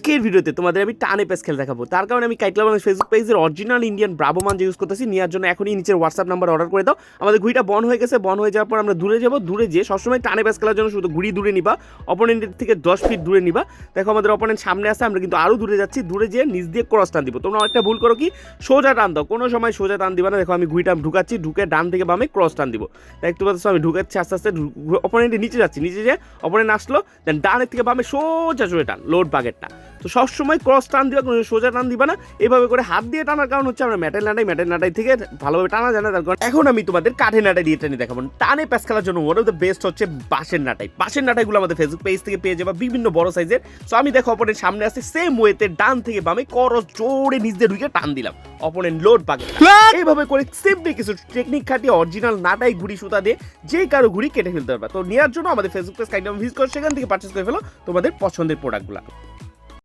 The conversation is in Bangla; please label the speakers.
Speaker 1: আজকের ভিডিওতে তোমাদের আমি টানে পেস খেলে দেখাবো। তার কারণে আমি কাইটলা বাংলাদেশ ফেসবুক পেজের অরিজিনাল ইন্ডিয়ান ব্রাভো মাঞ্জা ইউজ করতেছি। নেওয়ার জন্য এখনই নিচের হোয়াটসঅ্যাপ নাম্বার অর্ডার করে দাও। আমাদের ঘুড়িটা বন হয়ে গেছে, বন হয়ে যাওয়ার পর আমরা দূরে যাবো। দূরে যেয়ে সবসময় টানে পেস খেলার জন্য শুধু ঘুড়ি দূরে নিবা, অপোনেন্টের থেকে 10 ফিট দূরে নিবা। দেখো আমাদের অপোনেন্ট সামনে আসে, আমরা কিন্তু আরও দূরে যাচ্ছি। দূরে যেয়ে নিচ দিয়ে ক্রস টান দিব। তোমরা একটা ভুল করো কি, সোজা টান দাও, কোনো সময় সোজা টান দিবা না। দেখো আমি ঘুড়িটা ঢুকাচ্ছি, ঢুকে ডান থেকে বামে ক্রস টান দিব। একটু পাচ্ছ আমি ঢুকাচ্ছি আস্তে আস্তে, অপোনেন্টের নিচে যাচ্ছি। নিচে যেয়ে অপোনেন্ট আসলো, দেন ডানের থেকে বামে সোজা জোরে টান, লোড বাগেরটা। তো সবসময় ক্রস টান দিবা, কোনো সোজা টান দিবা না। এভাবে করে হাত দিয়ে টানার কারণ হচ্ছে আমরা ম্যাটেল নাটাই থেকে ভালোভাবে টানা যায় না। তার কারণ এখন আমি তোমাদের কাঠের নাটাই দিয়ে টেনে দেখাবো। টানে প্যাস খেলার জন্য ওয়ান অফ দ্য বেস্ট হচ্ছে বাঁশের নাটাই। বাঁশের নাটাইগুলো আমাদের ফেসবুক পেজ থেকে পেয়ে যাবা, বিভিন্ন বড় সাইজের। সো আমি দেখো অপোনেন্ট সামনে আসছে, সেম ওয়েতে ডান থেকে বামে করস জোরে নিচ দিয়ে ঢুকে টান দিলাম, অপোনেন্ট লোড বাগে। এইভাবে করে সিম্পলি কিছু টেকনিক খাটিয়ে অরিজিনাল নাটাই ঘুড়ি সুতা দিয়ে যে কারো ঘুড়ি কেটে ফেলতে পারবা। তো নেওয়ার জন্য আমাদের ফেসবুক পেজ কাইন্ডলি ভিজিট করে সেখান থেকে পারচেজ করে ফেলো তোমাদের পছন্দের প্রোডাক্টগুলো।